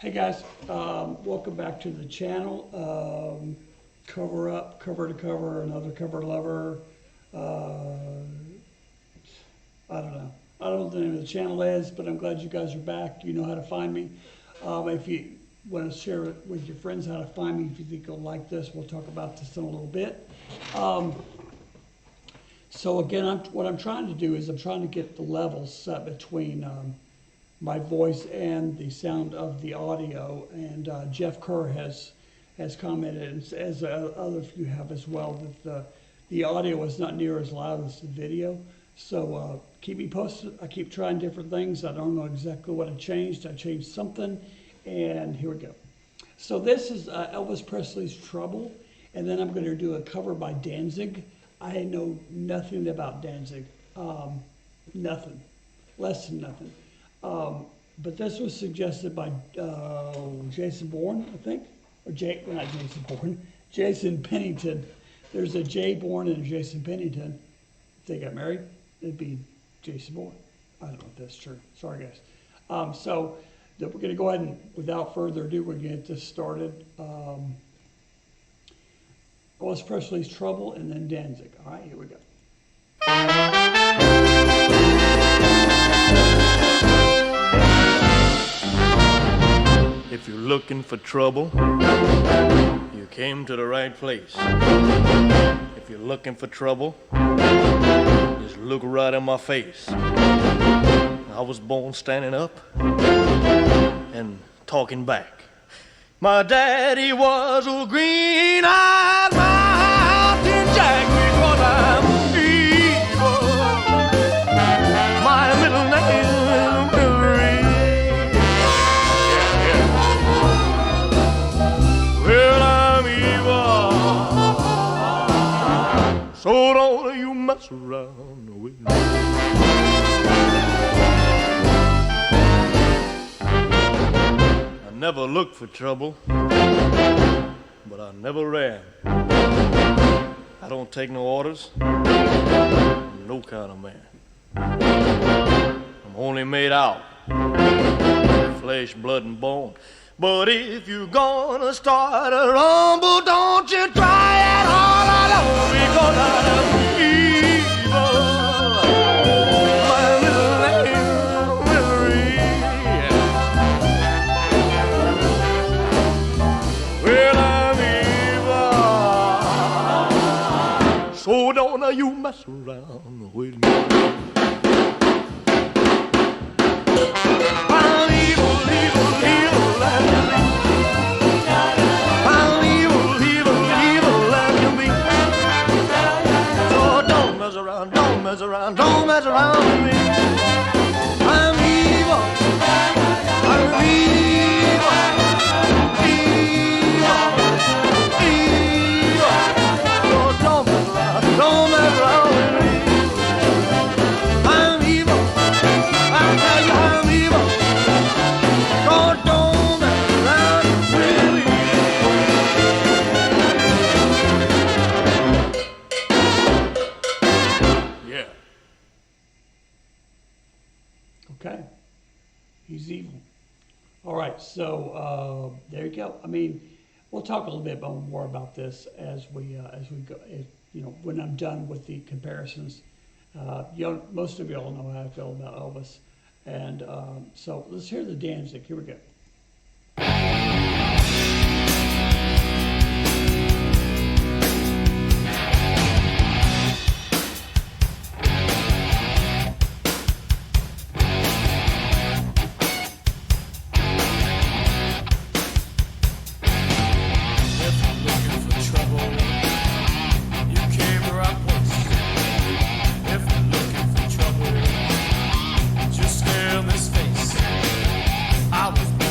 Hey guys, welcome back to the channel. Cover to cover, another cover lover. I don't know. I don't know what the name of the channel is, but I'm glad you guys are back. You know how to find me. If you want to share it with your friends how to find me, if you think you'll like this, we'll talk about this in a little bit. So again, what I'm trying to do is I'm trying to get the levels set between my voice and the sound of the audio. And Jeff Kerr has commented, as other of you have as well, that the audio is not near as loud as the video. So keep me posted. I keep trying different things. I don't know exactly what I changed. I changed something, and here we go. So this is Elvis Presley's Trouble, and then I'm going to do a cover by Danzig. I know nothing about Danzig, nothing, less than nothing. But this was suggested by Jason Bourne, I think, or well, not Jason Bourne, Jason Pennington. There's a Jay Bourne and a Jason Pennington. If they got married, it'd be Jason Bourne. I don't know if that's true. Sorry, guys. So we're going to go ahead and, without further ado, we're going to get this started. Elvis Presley's Trouble, and then Danzig. All right, here we go. If you're looking for trouble, you came to the right place. If you're looking for trouble, just look right in my face. I was born standing up and talking back. My daddy was a green-eyed mountain jack because I'm evil. My middle name is Billy. Well, I'm evil, so don't you mess around with me. I never looked for trouble, but I never ran. I don't take no orders, I'm no kind of man. I'm only made out flesh, blood, and bone. But if you're gonna start a rumble, don't you try it all alone, because I'm evil. My middle name is Misery. Well, I'm evil, so don't you mess around with me. I'm evil, evil, evil as you be. I'm evil, evil, evil as you be. So don't mess around, don't mess around, don't mess around with me. I'm evil, I'm evil, evil, evil. So don't mess around with me. I'm evil, I tell you I'm evil. So don't mess around with me. Yeah. Okay, he's evil. All right, so there you go. I mean, we'll talk a little bit more about this as we go. When I'm done with the comparisons. Most of y'all know how I feel about Elvis, and so let's hear the Danzig. Here we go. If you're looking for trouble, you came to the right place. If you're looking for trouble, just stare in this face. I was born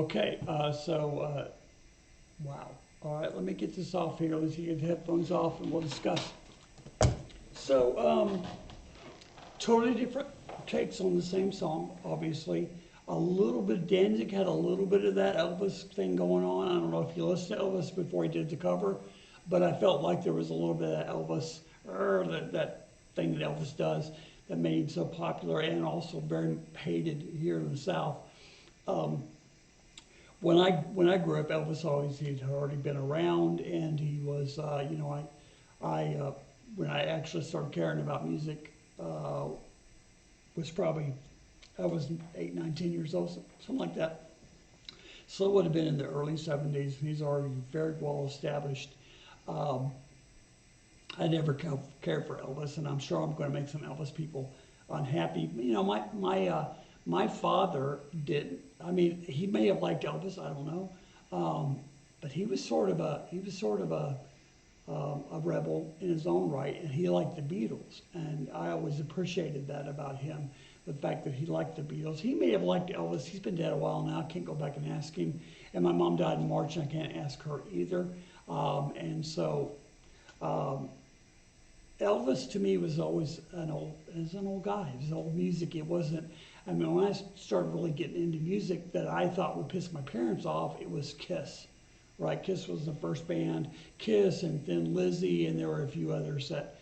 Okay, wow. All right, let me get this off here. Let's get the headphones off and we'll discuss. So, totally different takes on the same song, obviously. A little bit, Danzig had a little bit of that Elvis thing going on. I don't know if you listened to Elvis before he did the cover, but I felt like there was a little bit of that Elvis, that thing that Elvis does that made him so popular and also very hated here in the South. When I grew up, Elvis always, he'd already been around, and he was, when I actually started caring about music, was probably, I was 8, 9, 10 years old, something like that. So it would have been in the early 70s, and he's already very well established. I never cared for Elvis, and I'm sure I'm going to make some Elvis people unhappy. You know, my father didn't. I mean, he may have liked Elvis, I don't know, but he was sort of a rebel in his own right, and he liked the Beatles, and I always appreciated that about him, the fact that he liked the Beatles. He may have liked Elvis. He's been dead a while now. I can't go back and ask him. And my mom died in March, and I can't ask her either. And so Elvis to me was always an old guy. It was old music. It wasn't. I mean, when I started really getting into music that I thought would piss my parents off, it was Kiss. Right, Kiss was the first band, Kiss and Thin Lizzy, and there were a few others that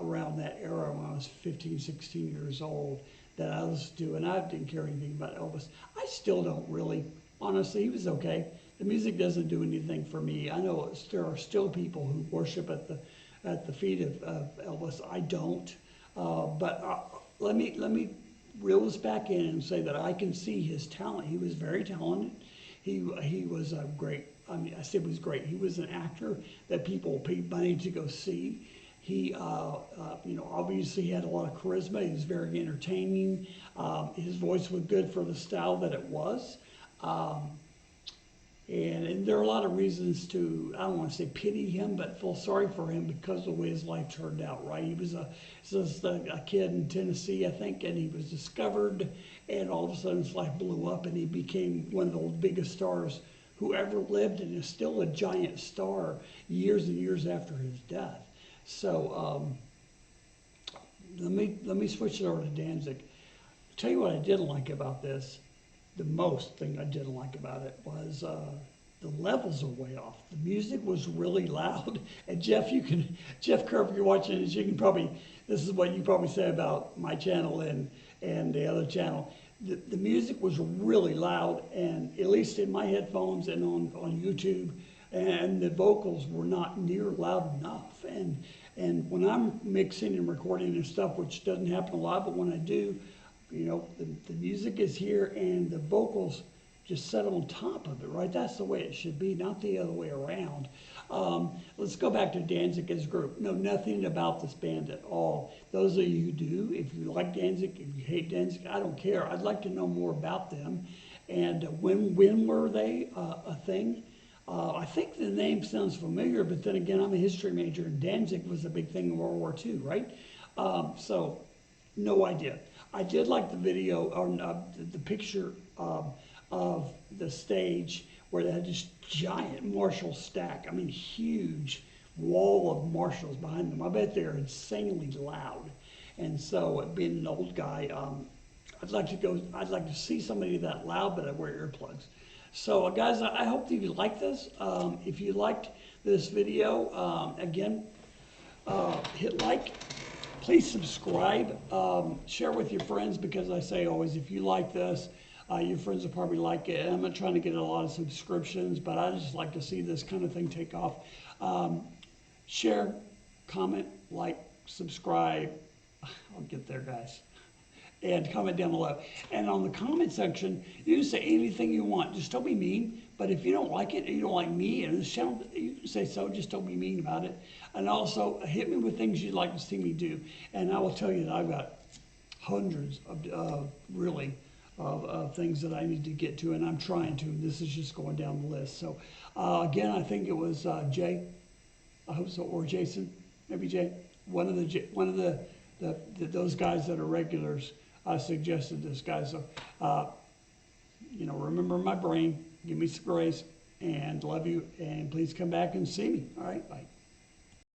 around that era when I was 15, 16 years old that I listened to, and I didn't care anything about Elvis. I still don't really. Honestly, he was okay. The music doesn't do anything for me. I know there are still people who worship at the feet of Elvis. I don't. But let me reel this back in and say that I can see his talent. He was very talented. He was a great. I mean, I said he was great. He was an actor that people paid money to go see. He, obviously had a lot of charisma. He was very entertaining. His voice was good for the style that it was. And there are a lot of reasons to, I don't want to say pity him, but feel sorry for him because of the way his life turned out, right? He was just a kid in Tennessee, I think, and he was discovered, and all of a sudden his life blew up, and he became one of the biggest stars who ever lived, and is still a giant star years and years after his death. So let me switch it over to Danzig. I'll tell you what I didn't like about this. The most thing I didn't like about it was the levels are way off. The music was really loud. And Jeff Kerr, if you're watching this, this is what you probably say about my channel and the other channel. The music was really loud, and at least in my headphones and on YouTube, and the vocals were not near loud enough. And when I'm mixing and recording and stuff, which doesn't happen a lot, but when I do, the music is here and the vocals just set on top of it, right? That's the way it should be, not the other way around. Let's go back to Danzig as a group. Know nothing about this band at all. Those of you who do, if you like Danzig, if you hate Danzig, I don't care. I'd like to know more about them. And when were they a thing? I think the name sounds familiar, but then again, I'm a history major, and Danzig was a big thing in World War II, right? So, no idea. I did like the video, or the picture of the stage where they had this giant Marshall stack. I mean, huge wall of Marshalls behind them. I bet they're insanely loud. And so, being an old guy, I'd like to see somebody that loud, but I wear earplugs. So, guys, I hope that you like this. If you liked this video, again, hit like. Please subscribe, share with your friends, because I say always, if you like this, your friends will probably like it. And I'm not trying to get a lot of subscriptions, but I just like to see this kind of thing take off. Share, comment, like, subscribe. I'll get there, guys. And comment down below. And on the comment section, you can say anything you want. Just don't be mean. But if you don't like it, and you don't like me and this channel, you can say so. Just don't be mean about it. And also, hit me with things you'd like to see me do. And I will tell you that I've got hundreds of things that I need to get to, and I'm trying to. This is just going down the list. So, again, I think it was Jay. I hope so, or Jason, maybe Jay. One of those guys that are regulars suggested this guy. So, remember my brain. give me some grace, and love you, and please come back and see me. All right, bye.